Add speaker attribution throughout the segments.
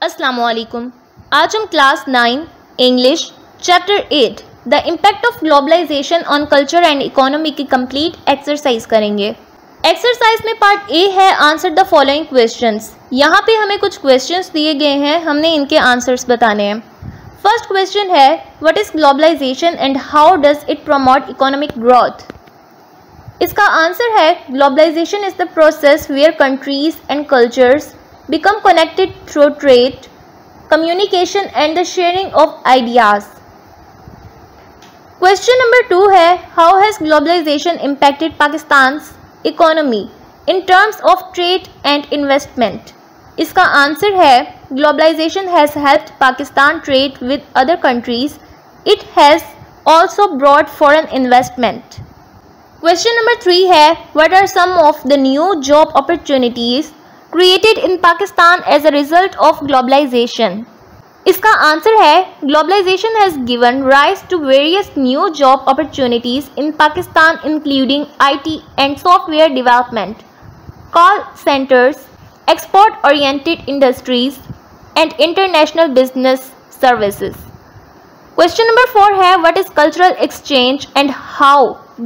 Speaker 1: अस्सलाम वालेकुम। आज हम class 9 English chapter 8 the impact of globalization on culture and economy की कंप्लीट एक्सरसाइज करेंगे। एक्सरसाइज में पार्ट ए है आंसर द फॉलोइंग क्वेश्चंस। यहाँ पे हमें कुछ क्वेश्चंस दिए गए हैं, हमने इनके आंसर्स बताने हैं। फर्स्ट क्वेश्चन है what is globalization and how does it promote economic growth. इसका आंसर है globalization is the process where countries and cultures become connected through trade, communication and the sharing of ideas. Question number 2 है how has globalization impacted Pakistan's economy in terms of trade and investment? इसका answer है globalization has helped Pakistan trade with other countries. It has also brought foreign investment. Question number 3 है what are some of the new job opportunities created in Pakistan as a result of globalization? इसका answer है globalization has given rise to various new job opportunities in Pakistan including IT and software development, call centers, export-oriented industries and international business services. Question number 4 है what is cultural exchange and how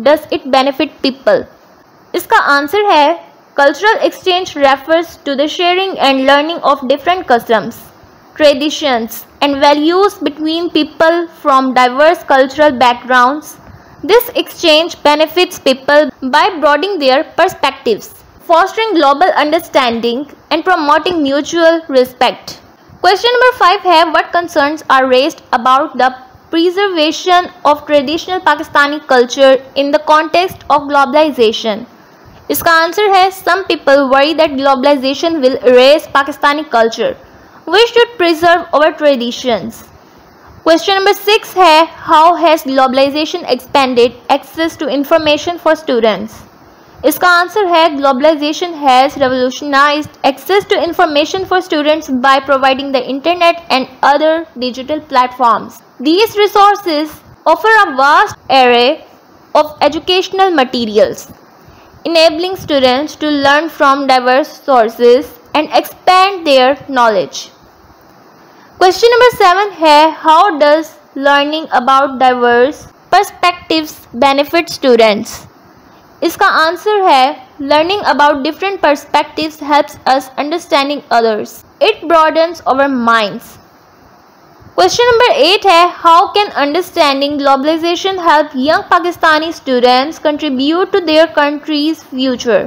Speaker 1: does it benefit people? इसका answer है Cultural exchange refers to the sharing and learning of different customs, traditions, and values between people from diverse cultural backgrounds. This exchange benefits people by broadening their perspectives, fostering global understanding, and promoting mutual respect. Question number 5 है what concerns are raised about the preservation of traditional Pakistani culture in the context of globalization? इसका answer है some people worry that globalization will erase Pakistani culture. We should preserve our traditions. Question number 6 है how has globalization expanded access to information for students? इसका answer है globalization has revolutionized access to information for students by providing the internet and other digital platforms. These resources offer a vast array of educational materials, enabling students to learn from diverse sources and expand their knowledge. Question number 7 है how does learning about diverse perspectives benefit students? इसका answer है learning about different perspectives helps us understanding others. It broadens our minds. Question number 8 है how can understanding globalization help young Pakistani students contribute to their country's future?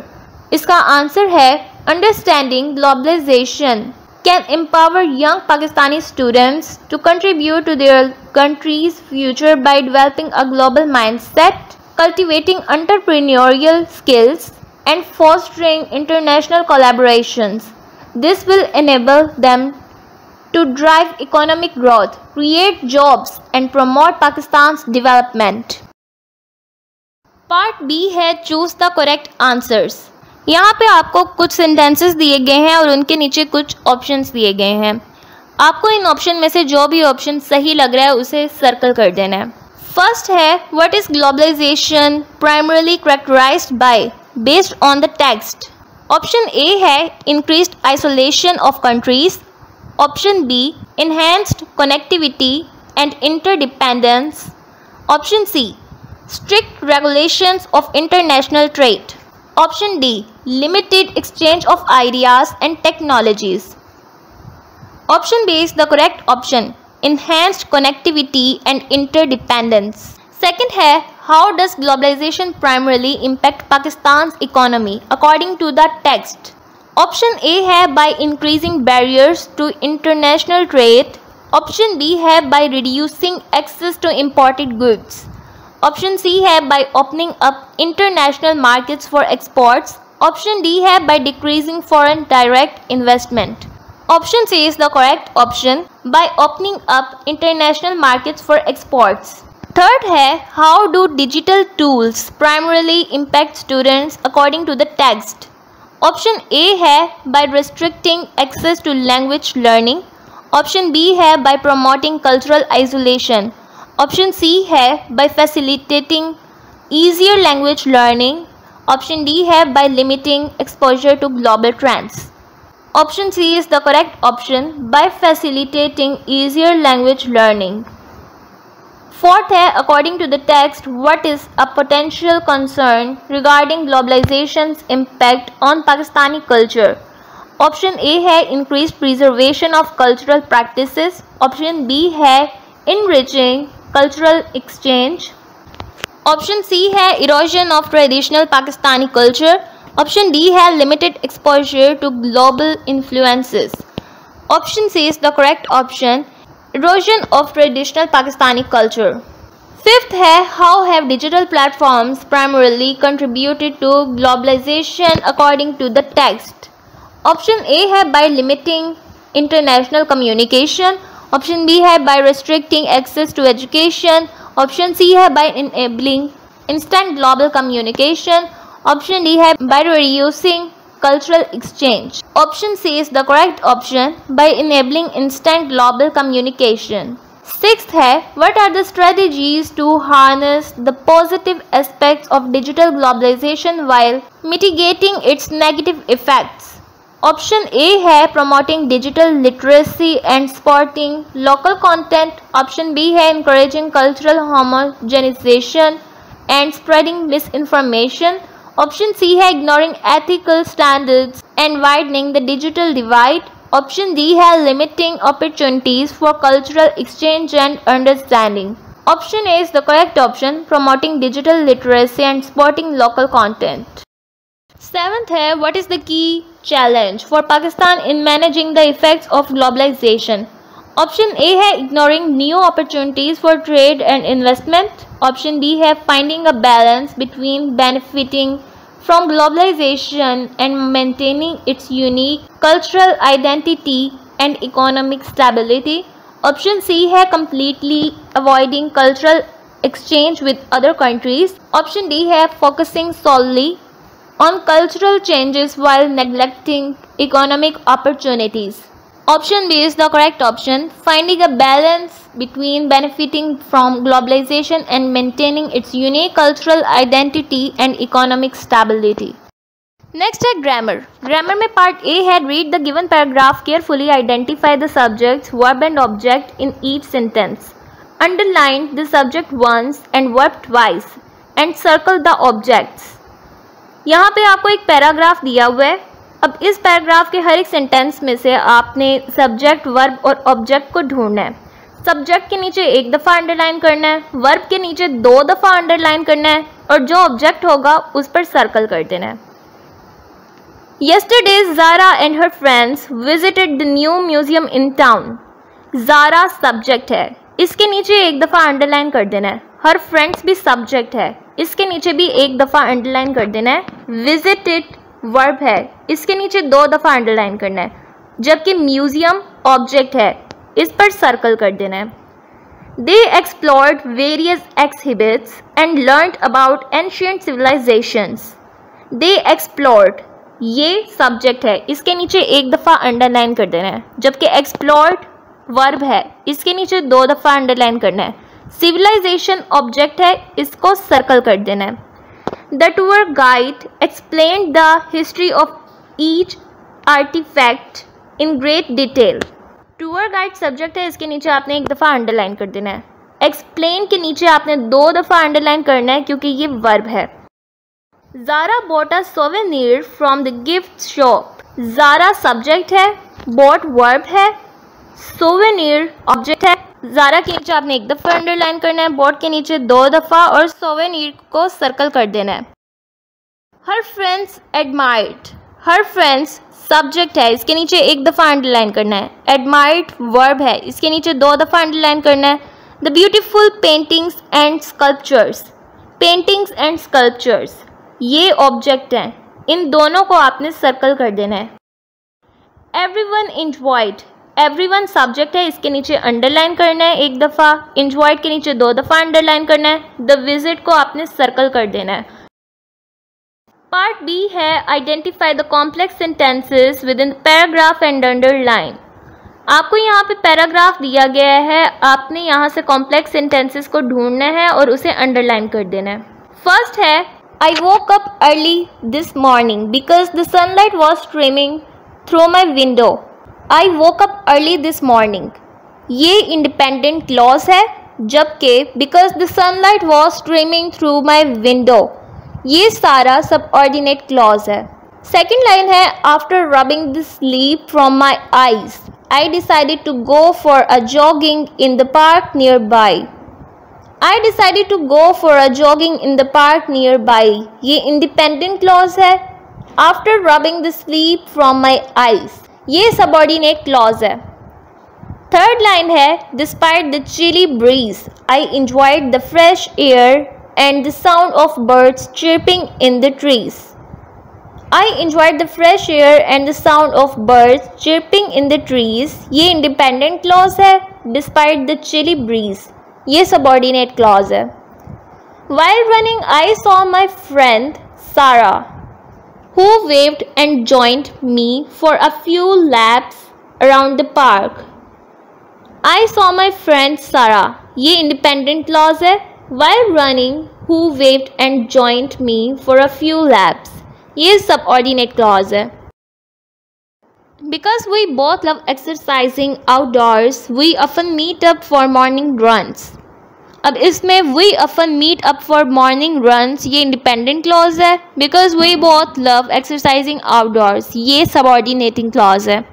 Speaker 1: इसका answer है understanding globalization can empower young Pakistani students to contribute to their country's future by developing a global mindset, cultivating entrepreneurial skills, and fostering international collaborations. This will enable them to drive economic growth, create jobs and promote Pakistan's development. Part B है choose the correct answers. यहाँ पे आपको कुछ sentences दिए गए हैं और उनके नीचे कुछ ऑप्शंस दिए गए हैं। आपको इन ऑप्शन में से जो भी ऑप्शन सही लग रहा है उसे सर्कल कर देना है। फर्स्ट है what is globalization primarily characterized by based on the text. Option A है increased isolation of countries. Option B enhanced connectivity and interdependence. Option C strict regulations of international trade. Option D limited exchange of ideas and technologies. Option B is the correct option, enhanced connectivity and interdependence. Second है how does globalization primarily impact Pakistan's economy according to the text? Option A है by increasing barriers to international trade. Option B है by reducing access to imported goods. Option C है by opening up international markets for exports. Option D है by decreasing foreign direct investment. Option C is the correct option by opening up international markets for exports. Third है how do digital tools primarily impact students according to the text. Option A है by restricting access to language learning. Option B है by promoting cultural isolation. Option C है by facilitating easier language learning. Option D है by limiting exposure to global trends. Option C is the correct option, by facilitating easier language learning. Fourth है, according to the text, what is a potential concern regarding globalization's impact on Pakistani culture. Option A है increase preservation of cultural practices. Option B है enriching cultural exchange. Option C है erosion of traditional Pakistani culture. Option D है limited exposure to global influences. Option C is the correct option, erosion of traditional Pakistani culture. Fifth है, how have digital platforms primarily contributed to globalization according to the text. Option A है by limiting international communication. Option B है by restricting access to education. Option C है by enabling instant global communication. Option D है by reducing cultural exchange. Option C is the correct option, by enabling instant global communication. Sixth है, what are the strategies to harness the positive aspects of digital globalization while mitigating its negative effects? Option A है promoting digital literacy and supporting local content. Option B है encouraging cultural homogenization and spreading misinformation. Option C है ignoring ethical standards and widening the digital divide. Option D है limiting opportunities for cultural exchange and understanding. Option A is the correct option, promoting digital literacy and supporting local content. Seventh है, what is the key challenge for Pakistan in managing the effects of globalization? Option A है ignoring new opportunities for trade and investment. Option B है finding a balance between benefiting from globalization and maintaining its unique cultural identity and economic stability. Option C है completely avoiding cultural exchange with other countries. Option D है focusing solely on cultural changes while neglecting economic opportunities. Option B is the correct option, finding a balance between benefiting from globalization and maintaining its unique cultural identity and economic stability. Next है grammar. Grammar में part A है, read the given paragraph carefully, identify the subjects, verb and object in each sentence. Underline the subject once and verb twice and circle the objects. यहाँ पे आपको एक paragraph दिया हुआ है। अब इस पैराग्राफ के हर एक सेंटेंस में से आपने सब्जेक्ट, वर्ब और ऑब्जेक्ट को ढूंढना है। सब्जेक्ट के नीचे एक दफ़ा अंडरलाइन करना है, वर्ब के नीचे 2 दफ़ा अंडरलाइन करना है और जो ऑब्जेक्ट होगा उस पर सर्कल कर देना है। Yesterday, Zara and her friends visited the new museum in town. Zara subject है, इसके नीचे एक दफ़ा अंडरलाइन कर देना है। हर फ्रेंड्स भी सब्जेक्ट है, इसके नीचे भी एक दफ़ा अंडरलाइन कर देना है। विजिटेड वर्ब है, इसके नीचे 2 दफ़ा अंडरलाइन करना है, जबकि म्यूजियम ऑब्जेक्ट है, इस पर सर्कल कर देना है। They explored various exhibits and learned about ancient civilizations. They explored, ये सब्जेक्ट है, इसके नीचे एक दफ़ा अंडरलाइन कर देना है, जबकि explored वर्ब है, इसके नीचे 2 दफ़ा अंडरलाइन करना है। सिविलाइजेशन ऑब्जेक्ट है, इसको सर्कल कर देना है। The tour guide explained the history of each artifact in great detail. Tour guide subject है, इसके नीचे आपने एक दफ़ा अंडरलाइन कर देना है। Explain के नीचे आपने 2 दफ़ा अंडरलाइन करना है क्योंकि ये वर्ब है। Zara bought a souvenir from the gift shop. Zara subject है, bought वर्ब है, souvenir ऑब्जेक्ट है। Zara के नीचे आपने एक दफ़ा अंडरलाइन करना है, bought के नीचे 2 दफ़ा और souvenir को सर्कल कर देना है। Her friends admired. Her friends subject है, इसके नीचे एक दफ़ा अंडरलाइन करना है। Admired वर्ब है, इसके नीचे 2 दफ़ा अंडरलाइन करना है। The beautiful paintings and sculptures. Paintings and sculptures ये ऑब्जेक्ट हैं, इन दोनों को आपने सर्कल कर देना है। Everyone enjoyed. Everyone सब्जेक्ट है, इसके नीचे अंडरलाइन करना है एक दफ़ा, enjoyed के नीचे 2 दफ़ा अंडरलाइन करना है। The visit को आपने सर्कल कर देना है। पार्ट बी है, identify the complex sentences with in paragraph and underline. आपको यहाँ पे पैराग्राफ दिया गया है, आपने यहाँ से कॉम्प्लेक्स सेंटेंसेस को ढूंढना है और उसे अंडरलाइन कर देना है। फर्स्ट है, I woke up early this morning because the sunlight was streaming through my window. I woke up early this morning. ये इंडिपेंडेंट क्लॉज है, जबकि because the sunlight was streaming through my window, ये सारा subordinate clause है. Second line है after rubbing the sleep from my eyes, I decided to go for a jogging in the park nearby. I decided to go for a jogging in the park nearby. ये independent clause है. After rubbing the sleep from my eyes, ये subordinate clause है. Third line है despite the chilly breeze, I enjoyed the fresh air and the sound of birds chirping in the trees. I enjoyed the fresh air and the sound of birds chirping in the trees. ये independent clause है. Despite the chilly breeze, ये subordinate clause है. While running, I saw my friend Sarah, who waved and joined me for a few laps around the park. I saw my friend Sarah. ये independent clause है. While running, who waved and joined me for a few laps. ये subordinate clause है. Because we both love exercising outdoors, we often meet up for morning runs. अब इसमें we often meet up for morning runs, ये independent clause है. Because we both love exercising outdoors, ये subordinating clause है.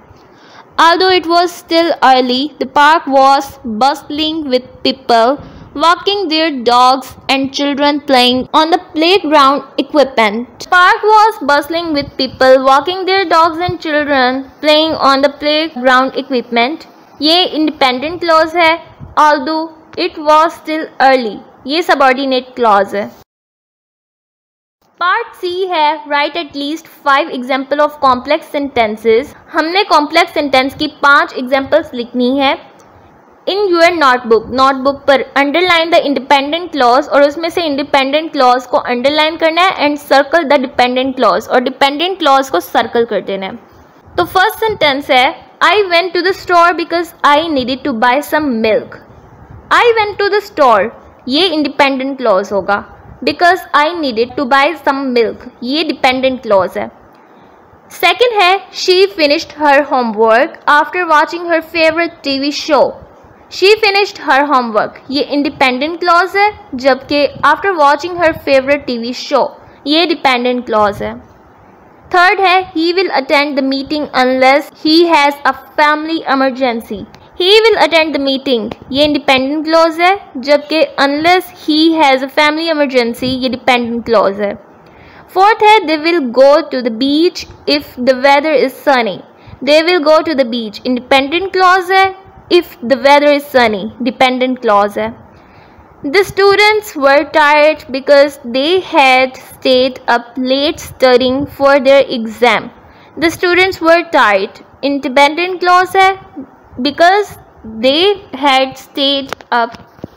Speaker 1: Although it was still early, the park was bustling with people walking their dogs and children playing on the playground equipment. The park was bustling with people walking their dogs and children playing on the playground equipment. ये independent clause है. Although it was still early, ये subordinate clause है. Part C है write at least 5 example of complex sentences. हमने complex sentence की 5 examples लिखनी है. In your notebook पर अंडरलाइन द इंडिपेंडेंट क्लॉज और उसमें से इंडिपेंडेंट क्लॉज को अंडरलाइन करना है and circle the dependent clause और डिपेंडेंट क्लॉज को सर्कल कर देना है. तो फर्स्ट सेंटेंस है I went to the store because I needed to buy some milk. I went to the store, ये इंडिपेंडेंट क्लॉज होगा. Because I needed to buy some milk, ये dependent clause है. Second है she finished her homework after watching her favourite TV show. She finished her homework, ये independent clause है, जबकि after watching her favourite TV show, ये dependent clause है. Third है he will attend the meeting unless he has a family emergency. He will attend the meeting, ये independent clause है, जबकि unless he has a family emergency, ये dependent clause है. Fourth है they will go to the beach if the weather is sunny. They will go to the beach, independent clause है. If the weather is sunny, dependent clause है. The students were tired because they had stayed up late studying for their exam. The students were tired, independent clause है. Because they had stayed up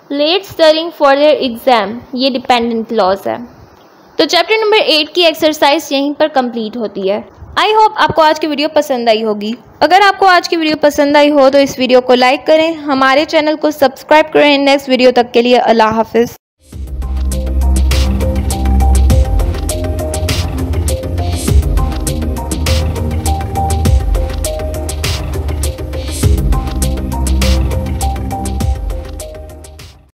Speaker 1: late studying for their exam, ये dependent clause है. तो chapter number 8 की exercise यहीं पर complete होती है. I hope आपको आज की वीडियो पसंद आई होगी. अगर आपको आज की वीडियो पसंद आई हो तो इस वीडियो को लाइक करें, हमारे चैनल को सब्सक्राइब करें. नेक्स्ट वीडियो तक के लिए अल्लाह हाफिज़.